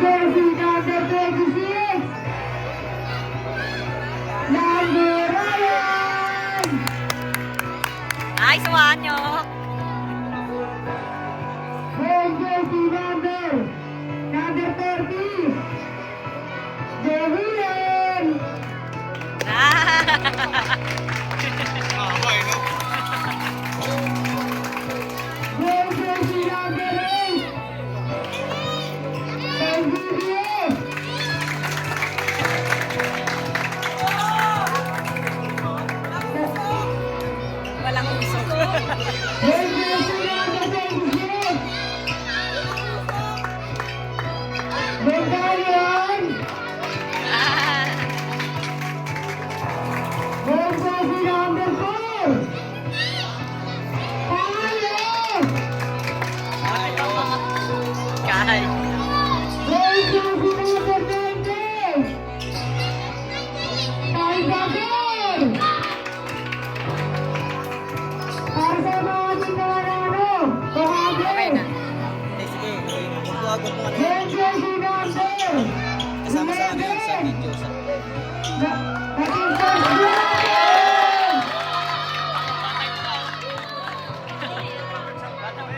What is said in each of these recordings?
jersey number 26, Number Ryan! Ay, suwahan nyo. Home jersey number 30, Devian! Home jersey number 8, Elvira! Walang uso. Home jersey number 26, Bengalian! Home jersey number 4, Paolo! Kahit. Home jersey number 20, Salvador! Para sa mga Tindarano, Okay na. Sige, mag-uagod mo ano. home jersey number Kasama sa ano yun, sa 11, video. Sa... Katintas Blanco!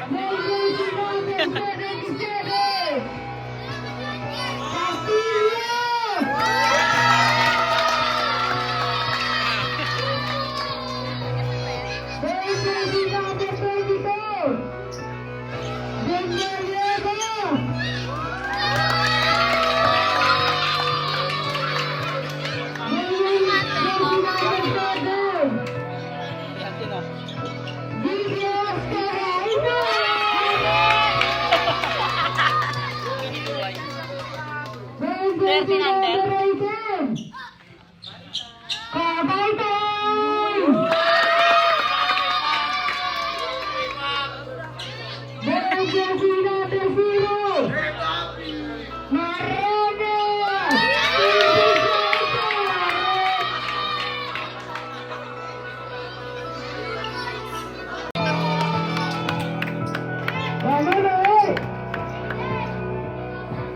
Home jersey number 77, Castillo! Home jersey number 24, Villanueva! Yan, ah.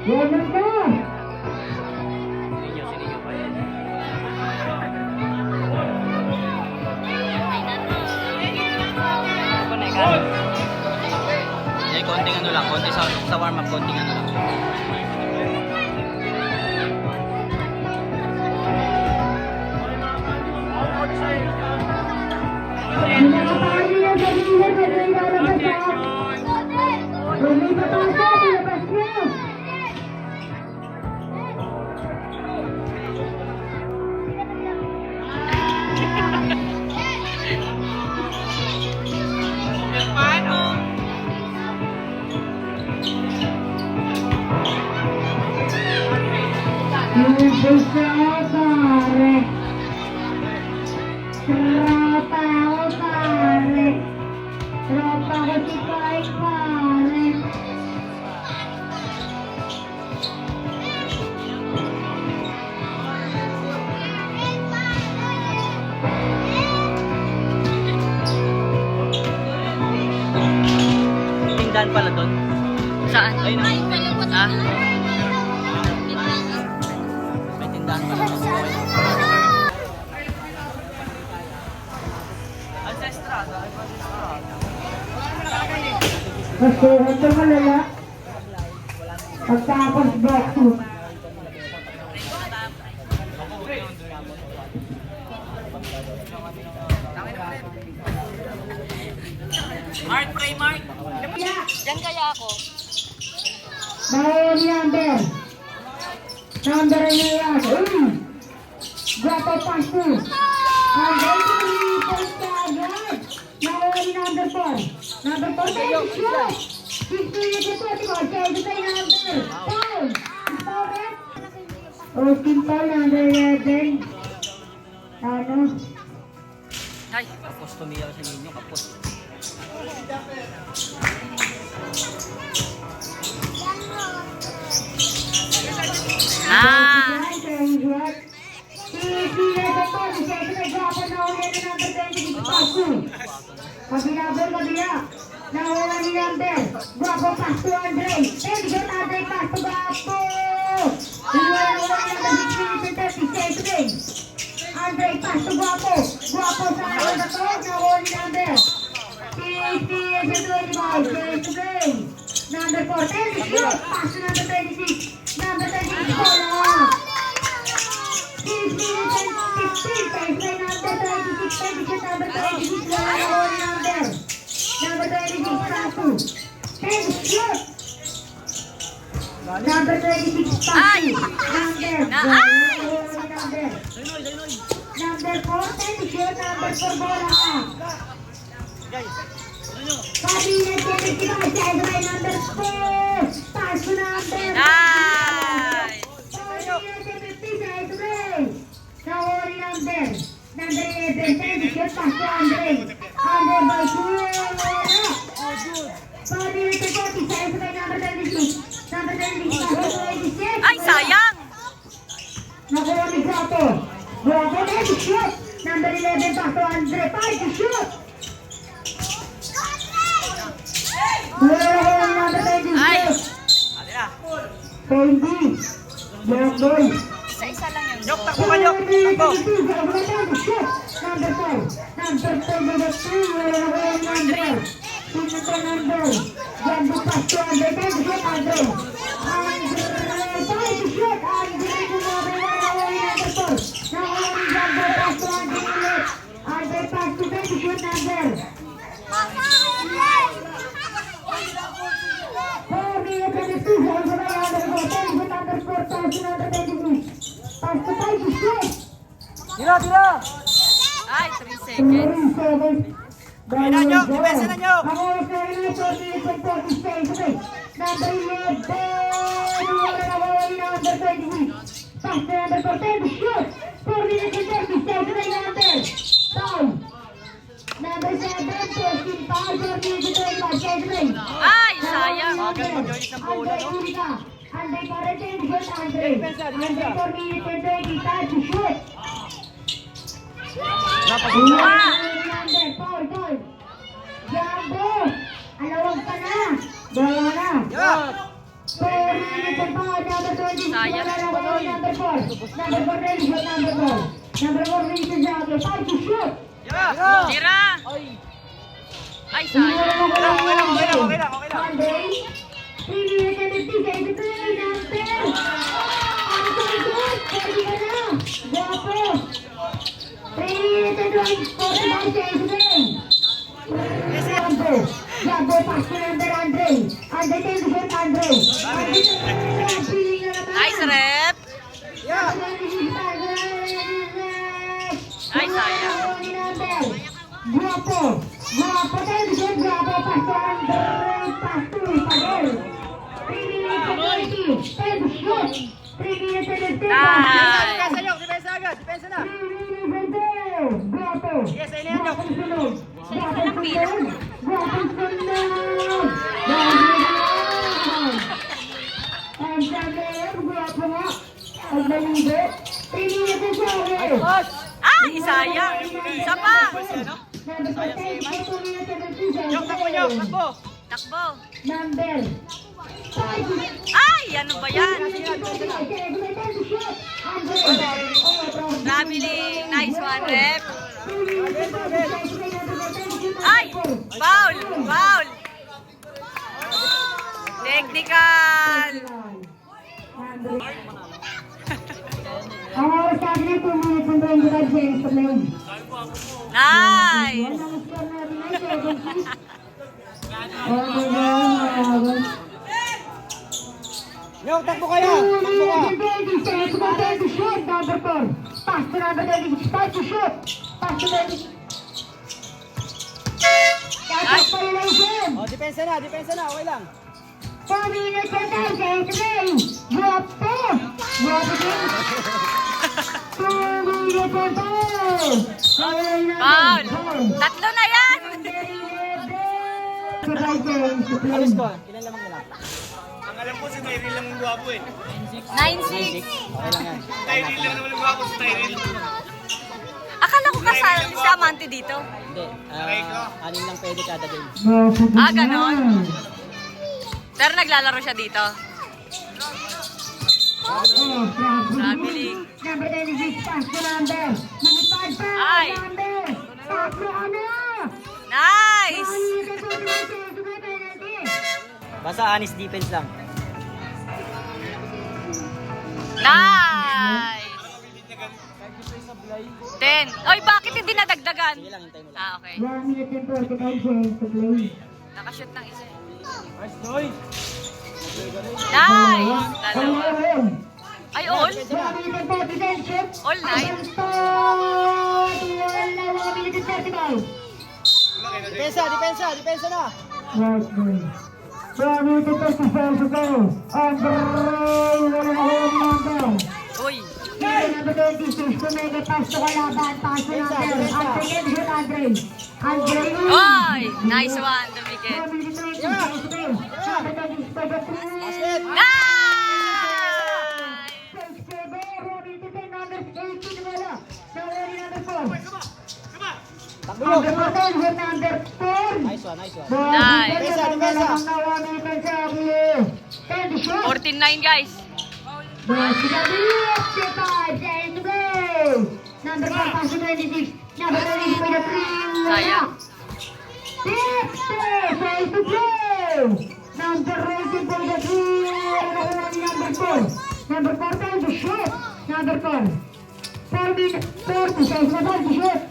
Buenas noches. Sinigyo pa yan. Eh, konting ano lang, konting sa warm-up, konting ano lang. Nakapagin yung sarili, pwede ilalabas sa... Kung may papasa, ilabas niyo. Yung sa pare. Tropa ko pare. Tropa ko si Kai pare. Tindahan pala doon. Saan? Ayun, Ah? may tindahan pala doon. Ancestral. Kasi ito malala. Pagtapos boxing. Mark, pray Mark. Diyan kaya ako. Mahal number. Number na yan. Guwapo pasto. Ang gawin ko agad. Mahal number 4. Number 4 tayo shoot. 60 ito ko. Siya ito tayo number. Paul. Paul red. Austin Paul number 11. Ano? Ay. Kapos tumiyaw sa ninyo, kapos. Ah. Pag binabal kabila, nawala ni number. Guapo pass to Andre. Thank you, Andre, pass to Guapo. Andre, pass to Guapo. Guapo sa akin na to. Nawali number. Number 4, 10, shoot. Pass to number 26. Number 26, bola. 6 minutes and 15. Time play number 26. Time shoot number 26. Nawali number. Number 26, pass to. 10, shoot. Number 26, pass to. Number 4, 10, shoot. Number 4, bola. Papi nagtitigil si Edwin number 4. Pass to number 5. Nice! Papi nagtitigil si Edwin. Nawali number 11. Thank you. Pass to Andre. Andre by 2. Papi nagtitigil si Edwin number 26. Number 26. Pass to 26. Ay, sayang! Nakuha ni Guapo. Guapo na shoot. Number 11. Pass to Andre. 5 to shoot. Ay! Ate na. Isa-isa lang yun. Yok, takbo ka, Yok. Takbo. Tira, tira. Ay, 3 seconds. Number 11. Depensa na nyo. Ay, sayang! Bagal mag-join ng bola, no? Andre para 10 shoot, Andre. Andre for me, 10 to shoot. Number 4, goal. Jambo. Alawag ka na. Bola na. Yok. 4 minutes and power, number 20. Sayang. Number 4. Number 4, ready shoot, number 4. Number 4, ready to Jambo. 5 to shoot. Yok. Tira! Ay. Ay, sayang! Okay lang. Andre. 3 minutes and 50 seconds to play, number. Ang good. Pwede ka na. Guapo. 3 minutes and 45 seconds to play. Jambo, pass to number Andre. Andre, 10 to shoot, Andre. Nice rep! Yok. Ay, sayang! Guapo, 10 to shoot, Guapo, pass to Andre. Pass to Padel. 3 minutes and 20. 10 to shoot. 3 minutes and 10. Nice! Depensa, Yok. Depensa agad. Depensa na. Guapo. Yes, ayun na yan, Yok. Sunod. Guapo sunod. Guapo sunod. Ang sabi, guwapo nga. Ang maligo. 3 minutes and 12. Pas. Ay, sayang! Isa pa! Number 10, 2 minutes and 2 Yok, takbo, Yok. Takbo. Takbo! Number 5. Ay, ano ba yan? Traveling, nice one, rep! Ay! Foul! Foul! Technical! Ang oras sa akin ay 2 minutes and 25 seconds to play. Nice! Ang score natin ay 7-6. Oh my God. Yok, takbo kayo. Takbo ka. Pass to shoot, number 4. Pass to number 36. Pass to shoot. Pass to 36. Pass to violation. Oh, depensa na. Okay lang. 4 minutes and 10 seconds to play. Guwapo. Guwapo din. 2 minutes and 10. Foul! Tatlo na yan! Alis ko. Ilan lamang nila? Ang alam ko si Tyrell lang ang gwapo eh. 9-6. Okay lang yan. Tyrell lang naman ang gwapo si Tyrell. Akala ko kasal si Amante dito. Hindi. 6 lang pwede kada game. Ah, ganon. Pero naglalaro siya dito. Trabiling. Number 26, pass to number. Lumipad pa. Ay. Number. Pass to ano? Nice! Basta honest defense lang. Nice! 10. Oy, bakit hindi nadagdagan? Sige lang, hintay mo lang. Ah, okay. 1 minute and 45 seconds to play. Nakashoot ng isa. Nice, Doy! Nice! Dalawa. Ay, all? 1 minute and 40 seconds, shoot. All night? Wala, 1 minute and 35. Depensa na! Right, good. 1 minute and 30 seconds to go. Andre, wala na number. Uy! Number 26, kumega pass to kalaban, pass to number. Andre, shoot Andre. Andre. Oy! Nice one, Dumiket. 1 minute and 30 seconds to go. Number 26, for the three. Basket! Nice! Takbo mo! Number 4. Nice one. Nice. Depensa. 14-9, guys. Number 5, pass to 26. Number 26 for the three. Sayang. 60, says to play. Number 18 for the three. Number 4. Number 4 times the shot. Number 4. 4 minutes, 40 says na ball to shoot.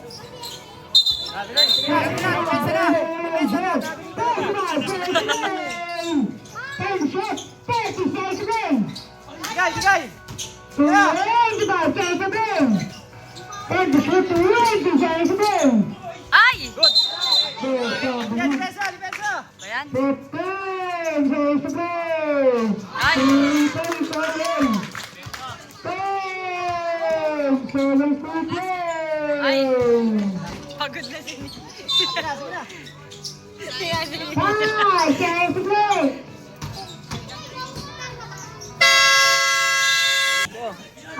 Bigay! Ay! Good! Depensa! Ayan. Ay. Pagod na si Nick. Sige na! Kaya si Nick.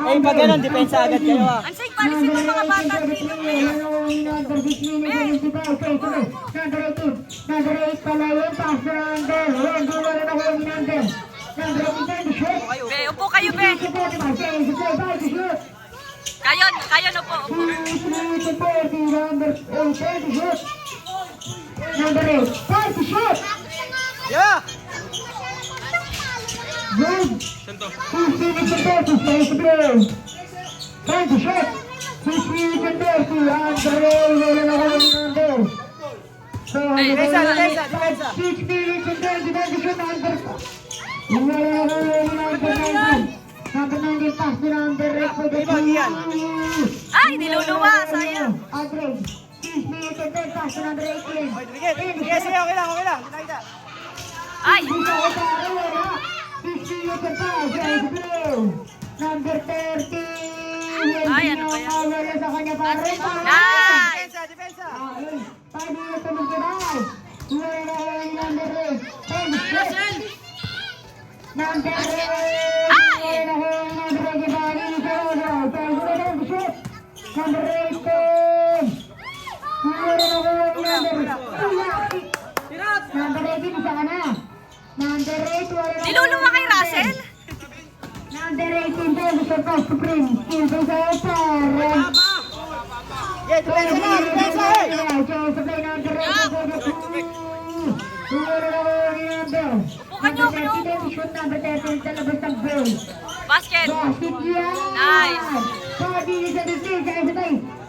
Eh, pag ganun, depensa agad kayo ah. Ang safe palisin ng mga bata dito. Be, upo kayo, be. Kayo na po. Upo. Number 8, fight to shoot! Yeah! Good! 6 minutes and 30, stay to play! Fight to shoot! 6 minutes and 30, Andre, wala na wala ni Andre. Depensa! 6 minutes and 30, fight to shoot, Andre. Wala na wala ni Andre. Number 19, pass to Andre, for the Ibang yan. Ay, niluluwa. Sayang. Andre, 6 minutes and 30, pass to Andre, 18. Oy, Dumiket! Sige, okay lang. Kita. Ay! Number 30. Ay, ano ba yan? Wala sa kanya pare. Nice! Depensa! Paano yung tumagkabay? Wala yung number 8. Russell! Number 8. Ay! Wala yung number 8. Number 18. Wala yung number 8. Number 18, isa ka na. Number 8, wala na. Niluluwa kay Russell? Number 18, Davis sa Costa Supreme. Skills sa Opar. Yeah, depensa eh! Basket! Nice!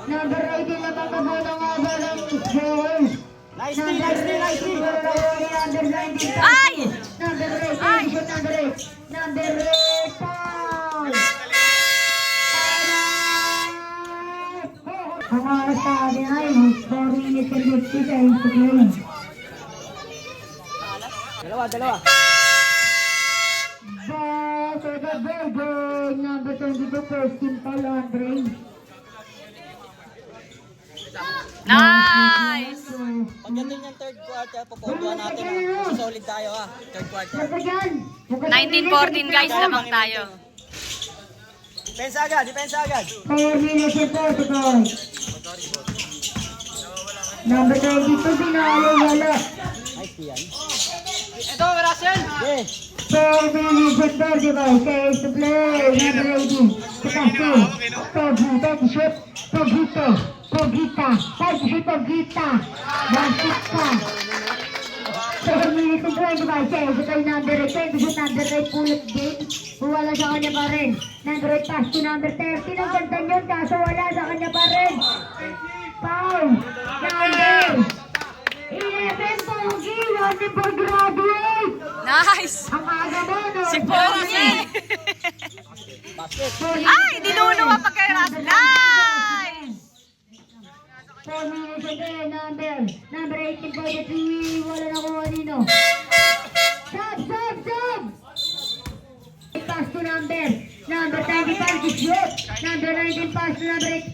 Number 18 na pagkabuto nga ba ng Joel. Nice D! Ay! Number 8, Ay! number 8. Number 8, foul! Ang oras sa atin ay 4 minutes and 50 seconds to play. Dalawa. Ball to the Virgin, number 22, first team foul, Andre. Nice! Pag ganun yung third quarter, pupuntuhan natin ah. Solid tayo ah. Third quarter. 19-14 guys, lamang tayo. Depensa agad! 4 minutes and 40 seconds. Number 22, Binalo, wala. Nice yan. Ito, Russell. Yes. 4 minutes and 35 seconds to play. Number 18, Picasso. Pogita, shoot. Pogito. Pogita. Five to shoot, Pogita. Basket pa. 4 minutes and 25 seconds to play. Number 8, to shoot. Number 8, pulot game. Wala sa kanya pa rin. Number 8, pass to number 13. Ang ganda yun, kaso wala sa kanya pa rin. Foul. Number 11, Pogi. One for graduate. Nice! Ang aga mo, no? Si Pogi! Basket. Ay! Dinunuwa pa kay Ras. Nice! 4 minutes again, number 18 for the three. Wala na kung kanino. Sub! Pass to number 25 to shoot. Number 19 pass to number 8.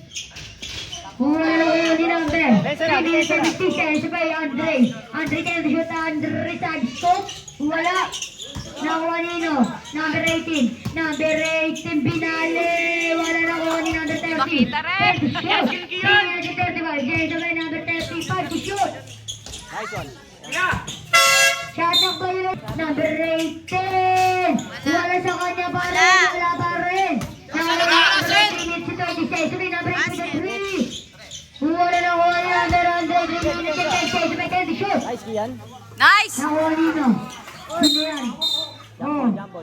Wala na kung kanino number. 3 minutes and 50 seconds to play, Andre. Andre can shoot, Andre side scope. Wala. Nakuha nino. Number 18. Number 18, Binale. Wala na kuha ni number 30. Makita rin. 30 shoot. 35. Jason number 35 to shoot. Nice one. Shot ng bayo. Number 18. Wala sa kanya pa rin. Wala pa rin. Number 18 to 36. Number 83. Wala na kuha ni number 100. 3 minutes and 10 seconds. May 10 to shoot. Nice yan. Nice! Nakuha nino. Sino yan? Oh. Jumble.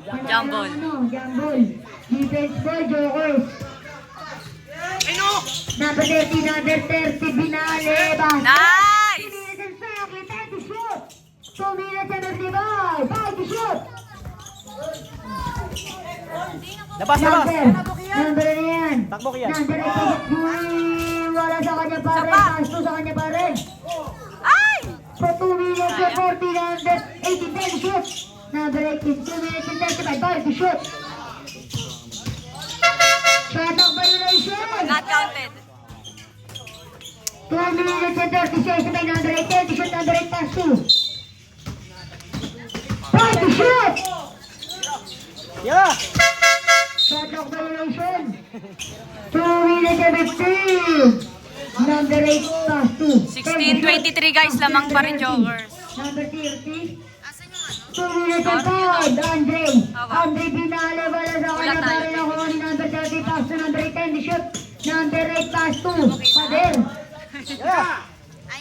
Jumble. Defense ball, Jokers. Ano? Number 30, number 30, Binale. Nice! 2 minutes and 5 to shoot. 2 minutes and 35. 5 to shoot. Labas. Number na yan. Takbo ka yan. Number 8, wala sa kanya pa rin. Pass to sa kanya pa rin. Ay! For 2 minutes and 40, number 18, 10 to shoot. Number 18, 2 minutes and 35, 5 to shoot. Shot of violation. Not counted. 2 minutes and 30 seconds by number 8, 10 to shoot, number 8 pass 2. 5 to shoot. Yeah. Shot of violation. 2 minutes and 15. Number 8 pass 2. 16-23 guys, lamang pa rin Jokers. Number 30. 2 minutes and 5. Andre Binale, wala sa kanya pa rin ako ni number 30 pass to number 8, 10 to shoot. Number 8 pass 2. Pader. Yeah.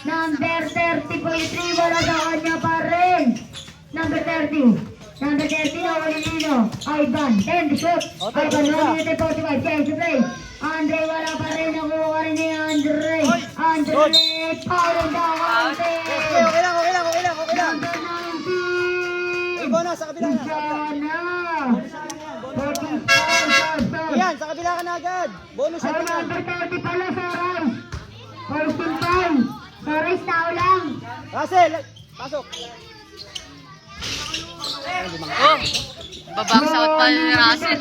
Number 30.3, wala sa kanya pa rin. Number 30. Number 30, Nino. Ivan, 10 to shoot. Ivan, 1 minute and 45 seconds to play. Andre, wala pa rin. Nakuha rin ni Andre. Andre, foul and down. Okay lang. Number 19. Ikaw na, sa kabila na. Sana. 14 foul. Yan, sa kabila ka na agad. Bonus Ay, shot na. number 30 pala sa Rice. 14 foul. Sa Rice, tao lang. Russell, pasok. Oh! Babang out pa ni Russell.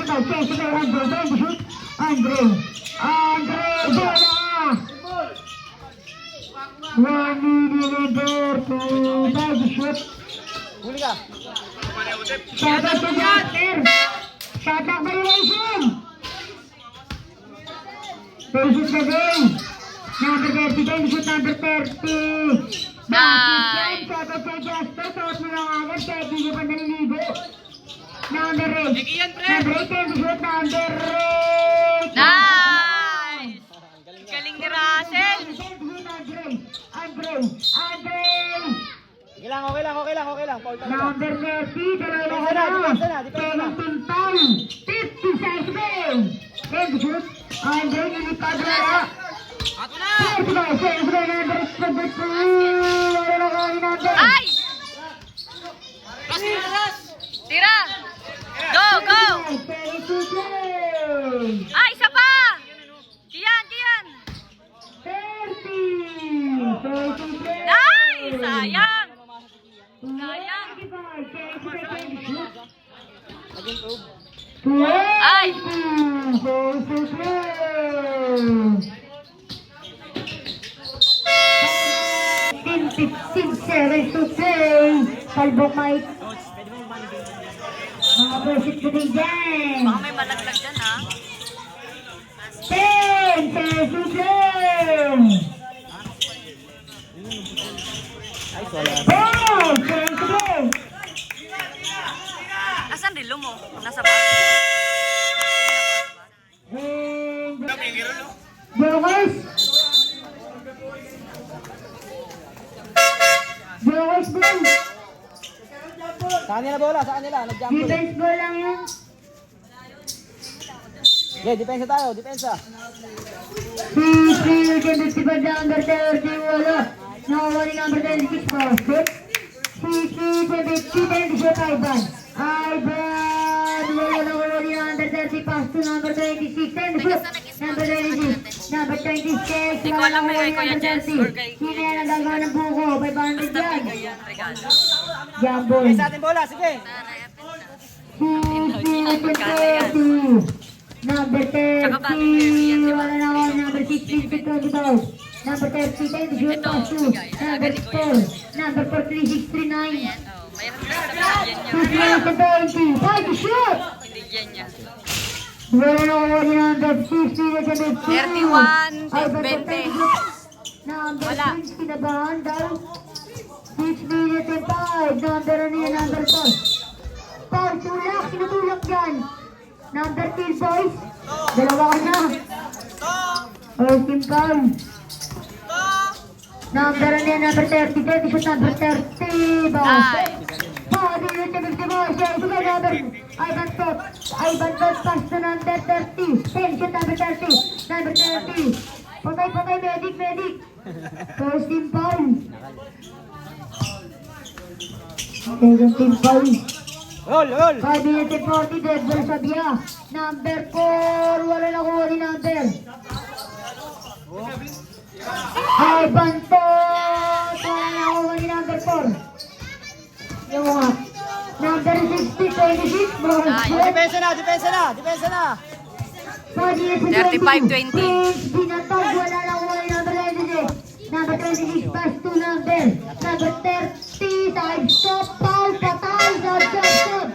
Andre, bola! 1 minute to 5 shoot. Huli ka. Shot out to Jasper. Shot out violation. Patient na game. Number 30, game shoot number 30. Nice. Shot out to Jasper. Suot mo lang agad kahit hindi pa naliligo. Number 8. Number 8, game shoot number 8. Nice! Galing ni Russell. Andre. Okay lang. Paul ka na. Number 30, dalawa Depensa na, depensa na, depensa na. 17 foul, 50 seconds play. Then shoot, Andre, nilipad na. Ato na! 45 seconds play, number 72. Wala na kami number. Ay! Ras! Tira! Go! 32 play. Ay, isa pa! Kiyan! 30 play. Nice! Sayang! 25 seconds play, shoot. Nag-improve. 20 Ay! seconds play. 15 seconds to play. Salbok Mike. Mga bullshit ko din dyan. Baka may malaglag dyan, ha? 10 seconds to play. wala. Oh, point to go. Asan relo mo? Nasa bag? And Pingiro, no? Jokers. Jokers ball. Sa kanila bola, sa kanila. Nag-jump ball. Defense ball lang yun. Okay, depensa tayo, depensa. He can distribute the number 30 wala. Now only number 26 basket. He can distribute Ivan. Ivan wala under 30 pass to number 26 and shoot. Number 26. Number 26. Hindi ko alam may kay Kuya Jens or kay Sino yan ang gagawa ng buko? 500 yan. Ayan, regalo. Jambol. Okay, sa ating bola, sige. Number 30, wala na ako, number 16 to 25. Number 30, 10 to shoot pass to. Number 4, number 4, 3, 6, 3, 9. Oh, mayroon na sa bigyan niya. 20, 5 to shoot. Binigyan niya. Wala na ako, number 50, 31, 20. Number 6, kinabahan daw. 6 minutes and 5. Number ano yun, number 4. Paul, tulak, sinutulak dyan. Number 10, boys. Dalawa ka na. Oh, Team Paul. Number ano yun, number 30. 30 shoot, number 30. Basket. Paul, minutes and 50 boys. Yeah, ito ka, number. Ivan Tot, pass to number 30. 10 shoot, number 30. Number 30. Patay, medic. First Team Paul. Second Team Paul. Roll. 5 minutes and 40, dead ball sa biya. Number 4, wala na kuha ni number. Ivan Tot, wala na kuha ni number 4. Yung mga. Number 60, 26, bro. Depensa na. 5 minutes and 35-20. Binatog, wala na kuha ni number 26. Number 26, pass to number. Number 30, side stop, foul, patay, stop.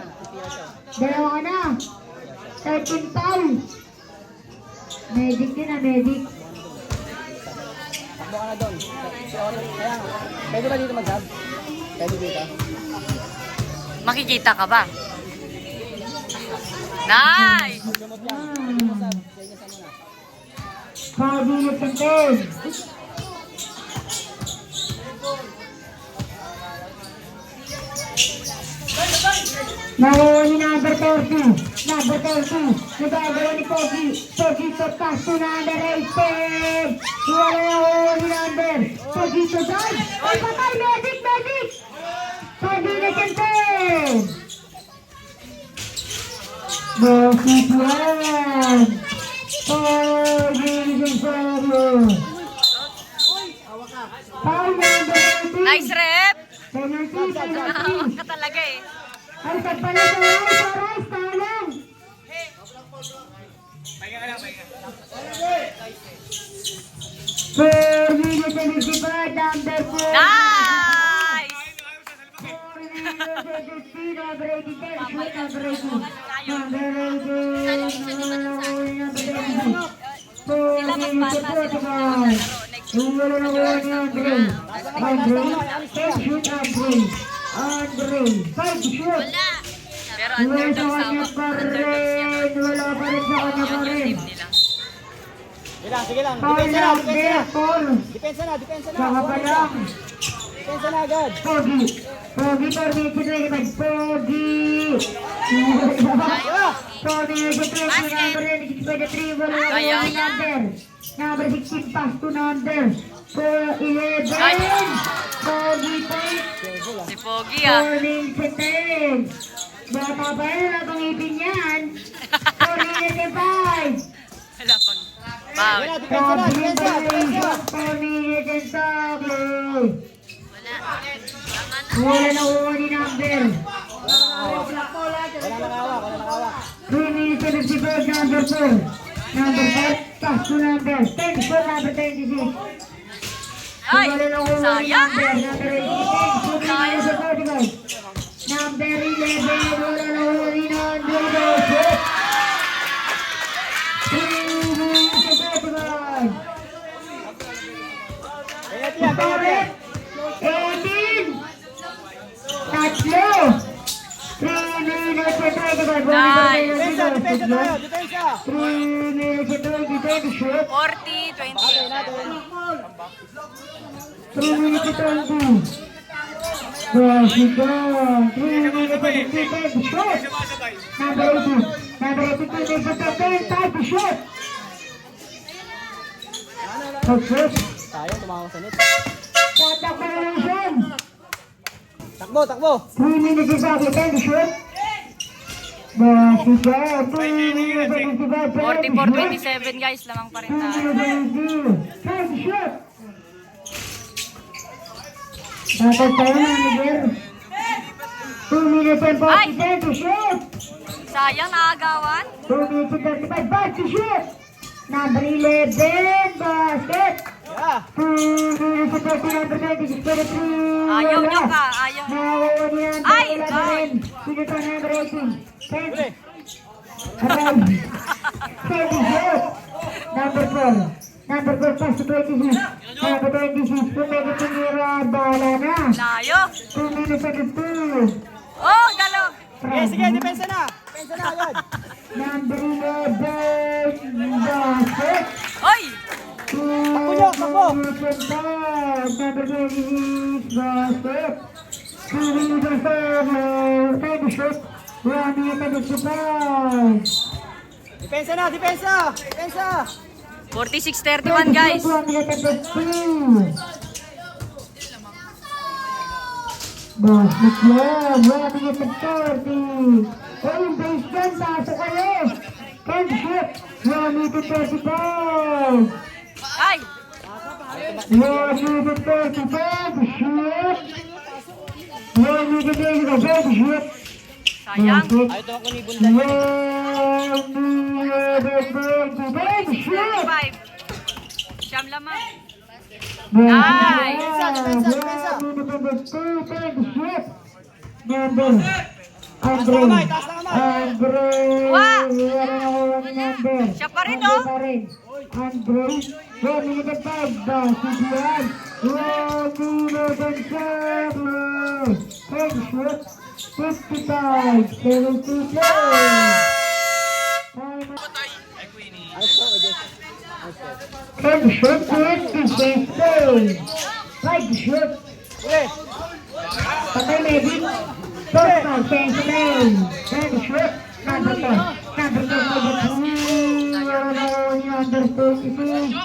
Dalawa ka na. 13 foul. Medic din na, medic. Takbo ka na doon. Kaya nga. Pwede ba dito mag-sub? Pwede dito. Makikita ka ba? Nice! Gamot yan. Sub. Sa inyo sa muna. 5 minutes and 10. Nakuha ni number 30. Nagagawa ni Pogi. Pogi to pass to number 18. Wala na kuha ni number. Pogi to drive. Ay, patay, medic. 5 minutes and 10. Bakit yan? 5 minutes and 7. Foul number 18. Nice rep! Penalty. Nakawak ka talaga eh. Ay, pagpala sa Rice, talang. Pahinga ka lang. 4 minutes and 55, number 4. Nice! 4 minutes and 50, number 80, 10, shoot, number 80. Number 80, 4 minutes and 45. Wala na kuha ni Andre. 10 shoot, Andre. 5 shoot. Pero Wala under sa daw sa kanya pa under daw siya. rin. Wala pa rin sa kanya pa Yun yung rin. team nila. Sige lang. Foul number 4. Depensa na. Saka pa lang. Depensa na agad. Pogi, 4 minutes and 25. Pogi. 4 minutes and 20. Number 26 by the 3. Wala na kuha ni number. Number 16 pass to number 11. Pogi point. Si Pogi ah. 4 minutes and 10. Bata pa yun, wala pang ipin yan. 4 minutes and 5. Wala pang bawi. Depensa. 4 minutes and 7. Wala. Tama na. Wala na kuha ni number. Wala nakawak. 3 minutes and 54, number 4. Number 5, pass to number 10, for number 26. Ay! Wala na kuha ni Sayang! number 18, 10, 2 minutes and 45. Number 11, wala na kuha ni number 12. 3 minutes and 45. Penalty yan. Correct. 18. Depensa, depensa tayo, depensa. 3 minutes and 20 shoot. 40, 20. Okay, natin. 3 minutes and 20. Yes, you go. 3 minutes and 20 shoot. Sabay-sabay. Number 18. Number 18 minutes and 10 time to shoot. Success. Tayo, tumawag sa net. Contact violation. Takbo, takbo. 3 minutes and 10 to shoot. Yes, you go. 3 minutes and 44, 27 guys, lamang pa rin tayo. Time to shoot. Dapat tayo manager. 2 minutes and 40 to shoot. Sayang, naagawan. 2 minutes and 35 back to shoot. Number 11 basket. Yeah. 2 minutes and 30 number 26 for the 3. Ayaw nyo ka, ayaw. Nawawan yan. Ay, Wala pa rin. Pinito number 18. 10. Uli. Around. 7 shoot. Number 4. Number 4 pass to 26. Number 26. Kung medyo tumira, bahala na. Layo. 2 minutes and 2. Oh, galo. Sige, sige, depensa na. Depensa na agad. Number 11 basket. Oy! Takbo nyo, takbo. Number 26 basket. 2 minutes and 5. Time to shoot. 1 minute and 55. Depensa na, depensa. Depensa. 46-31 guys. 1 minute and 15. Basket yan. 1 minute and 30. Oh, yung base dyan, pasok kayo. Time to shoot. 1 minute and 35. Ay! 1 minute and 35 to shoot. 1 minute and 35 to shoot. Sayang. Ayaw ito ako ni Bundan. 1 minute and 35 to shoot. 5. Siyam lamang. Nice! Depensa. Number Taas na kamay, taas na kamay. Andre. Wah! Number. Siya pa rin, oh. Andre. 1 minute and 5. Basket yan. 1 minute and 7. Time to shoot. 55. 70 play. Time. Ayos ko, Jess. Time to shoot. 26 play. Time to shoot. Uli. Patay medic. First time, thanks to them. Time to shoot. Number 10. Number 10, number 3. Wala na yung under 36.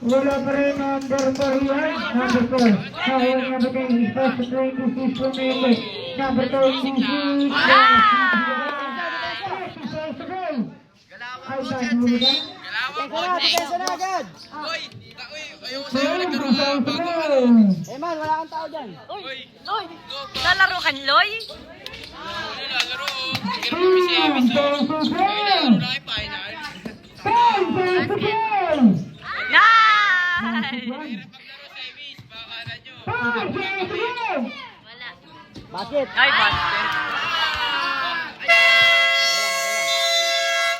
Wala pa rin under 4 yan. Number 4. Nakuha niya ba tayo? He's first to 26 for medic. Number 26. Ay, tayo mo ba? Depensa na agad. Man, wala kang tao dyan. Loy! Lalaro kan, Loy? Nice! Bakit? Ay, basket.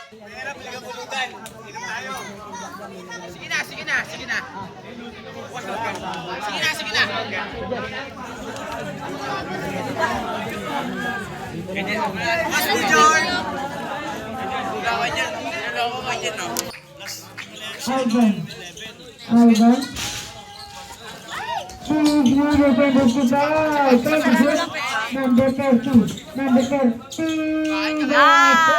Hirap, liga pulutan. Hirap tayo. Sige na, sige na, sige na. Sige na, sige na. Mas mo, John. Gawan yan. Naloko ka dyan, no? Ivan. Ivan. Number 30. Number 30. Nice!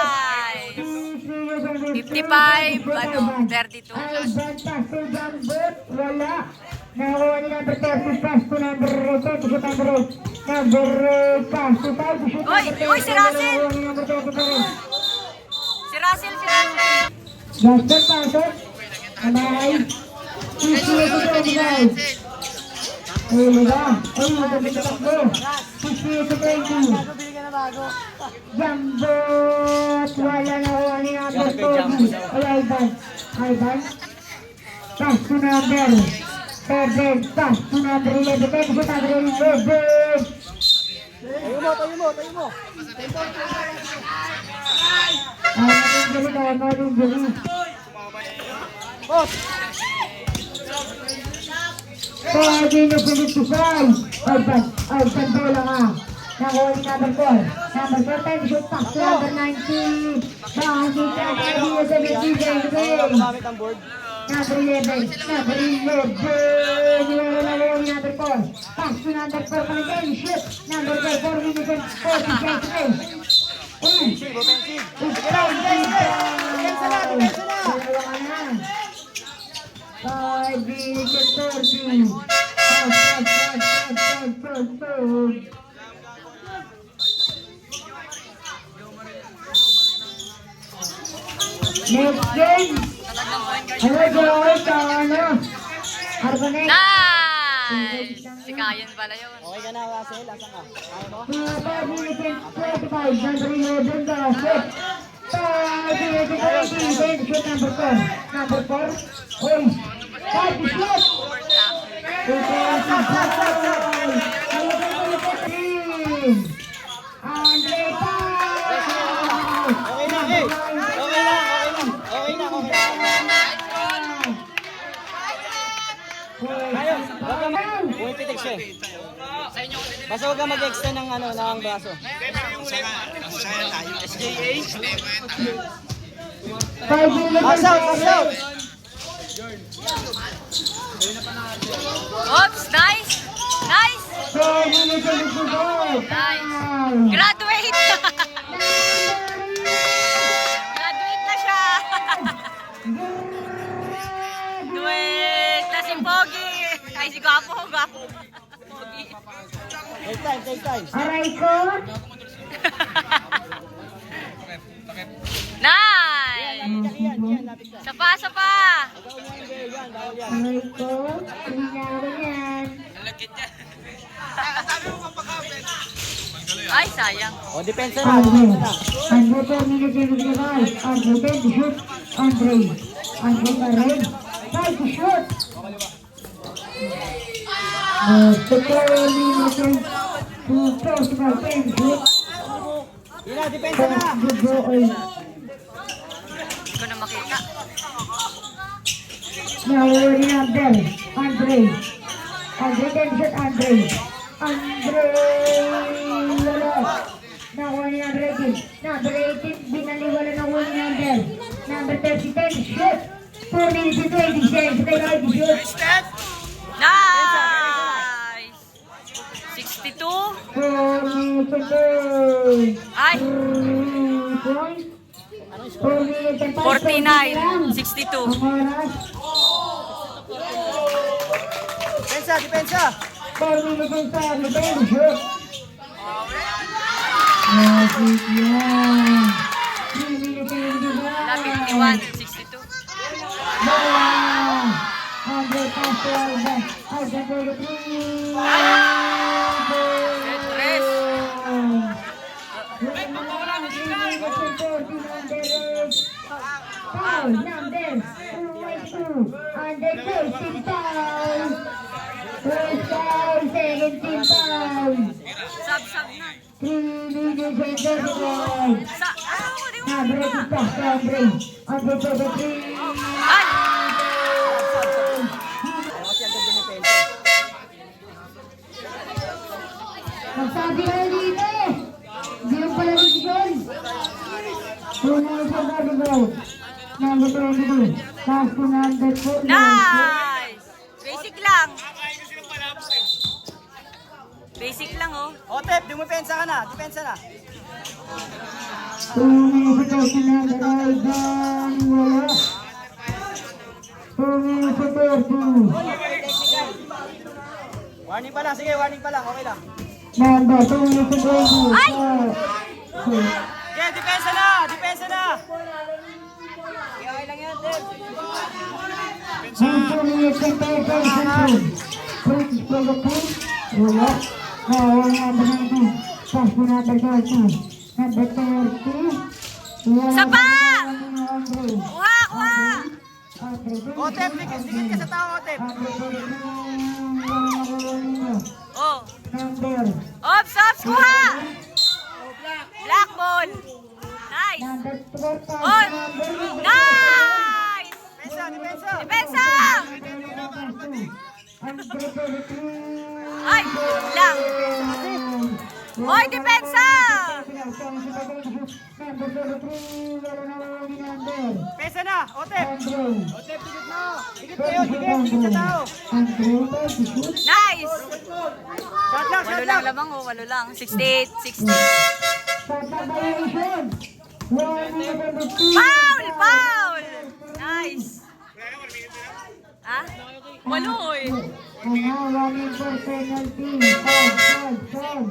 55, 32. Ivan pass to Jambot. Wala. Nakuha ni number 30 pass to number 10 to shoot number 8. Number pass to 5 to shoot Oy, number 10. oy, si Russell! Nakuha ni number 30 pa rin. Si Russell, si Russell. Justin pasok. Kamay. Sisiyo to 25. Huli ba? Ay, magkabitakbo. Sisiyo to 20. Bili ka na bago. Jambot! Wala na ko ni number 40. Ay, Ivan. Ivan. Pass to number 7. Pass to number 11. Pass to number 11. Tayo mo, tayo mo, tayo mo. Maraming galing, maraming galing. Boss! Pwede na 55. Ivan. Ivan, bola ka. Nakuha ni number 4. Number 4 time shoot pass to number 19. Bouncy shot by the 17 game. Gumamit ang board. Number 11. Number 11. Nakuha ni number 4. Pass to number 4 pa again. Shoot. Number 4. 4 minutes and 40 seconds. Offensive, offensive. It's Sige na, time sige na. to Depensa na, depensa na. dalawa ka na. 5 minutes and 30. Stop. Next game. Ano, Joey, ano? Argonex. Nice! Si Kayan pala yun. Okay ka na, Russell. Asan ka? Kaya mo? 5 minutes and 25. Number 11, basket. 5 minutes and 20. Then shoot number 4. Number 4. Oy. 5 shoot. Andre Paz. Okay na, eh. Okay lang, okay lang. Okay na, okay lang. Ayos, wag ka pumipitik siya eh. Basta huwag ka mag-extend ng ano, ng braso. SJA? Pass out, pass out! Oops! Nice! Nice! Nice! Graduate! Graduate na siya! Graduate na si Pogi! Ay, si Gwapo, Gwapo. Pogi. Take time, take time. Aray ko. Nice! Yan, lapit ka. Sapa, sapa! Ikaw na yung girl, yan, bawal yan. Aray ko. Pinaro yan. Ay, sayang. O, depensa na, depensa na. Andre 4 minutes and 55. Andre 10 to shoot. Andre pa rin. 5 to shoot. The 12 minutes and 2 close to 10 to shoot. Yun na, depensa na. Good boy. Hindi ko na makita. Nakuha ni Abdel. Andre 10 to shoot. Andre. Wala. Nakuha ni Andre 18. Number 18, binaliwala na kuha ni Abdel. Number 30, 10 to shoot. 4 minutes and 20 seconds. They like to shoot. Nice! 62? 4 minutes and 10. Ay! 4 minutes and 5 49, 62. Ang oras. Depensa, depensa. 4 minutes and 5 to shoot. Lapit yan. 3 minutes and 25. 51, 62. Bola. Andre Pascual. Alza for the 3. Good press. Foul, number 22. Under 14 foul. First foul, 17 foul. Sub na. 3 minutes and 35. Di mo Number na. 8 pass to Andre. Andre for the 3. Ay! Kasi agad yung depensa. Magsabi kayo dito eh. Hindi yung pala decision. 2 minutes and 35. Number 22. Pass to number 4. Nice! Basic lang. Basic lang, oh. O, Tep, dumipensa ka na, depensa na. 2 minutes and 39. Ivan. Wala. 2 minutes and 30. Warning pa lang, sige, warning pa lang, okay lang. Number 2 minutes and 20. Ay! Okay, depensa na, depensa na. Okay lang yan, Tep. 2 minutes and 30 seconds. Prince for the Prince. Wala. Now, number 19. Pass to number 30. Number 30. Wala. Sapa! Andre. Kuha, kuha! Andre. O, Tep, dikit ka sa tao, o, Tep. Andre 30. Wala na kuha. Oh. Number. Ops, ops, kuha! Black ball. Nice! Number 4. Pass On! to number 9. Nice! Depensa, depensa. Depensa! Andre 33. Ay! Lang! Hoy, depensa! Number 33, wala na wala ni number. Pesa na, Otep. Andrew. Otep, dikit na. Dikit kayo, dikit sa tao. Andrew, shoot. Nice! Shot lang, Walo shot lang lang. lamang, oh, walo lang. 68, 60. Violation. Number 2. Foul! Foul! Nice! Ha? Walo eh. Running for penalty. Foul.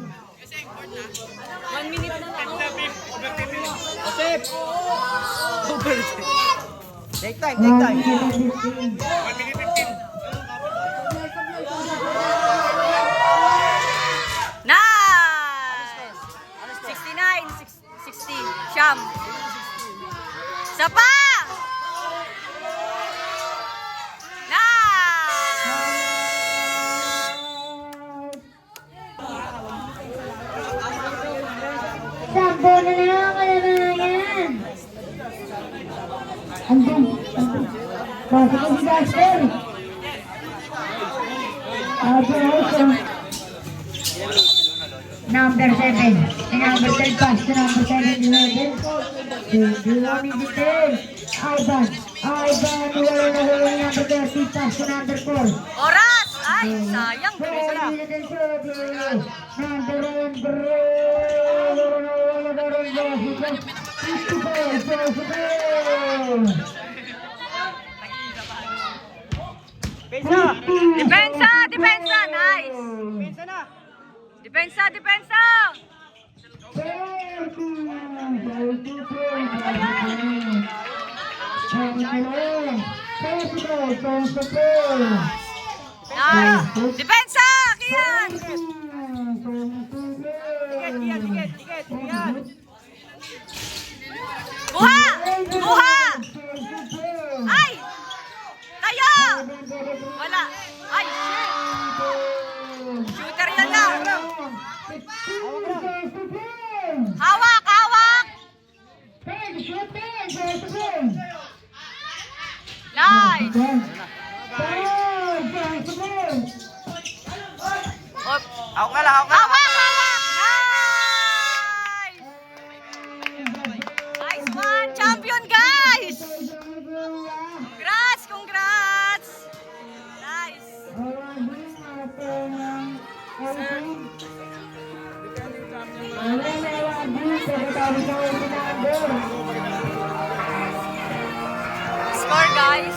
1 minute na lang. Otep. Take time, take time. Nice! 69, 60. Siyam. Isa pa! Nice! Sampo na lang, kalalayan. Andun. Pasok ko si Duster. Number 7. Number 10 pass to number 7, 11. Duwani detail. Ivan, wala na wala number 30 pass to number 4. Oras! Ay, sayang. Pesa. Depensa! Depensa! Nice! Pesa na. Depensa! Depensa! Nice! Depensa! Kian! Dikit. Yan. Buha! Buha! Ay! Tayo! Wala! Ay, shit! Shooter yan lang! Hawak! Hawak! Nice! Op. Hawak na lang, hawak na. Hawak! Hawak! Nice! Nice one! Champion, guys! Congrats! Congrats! Nice! Score, guys!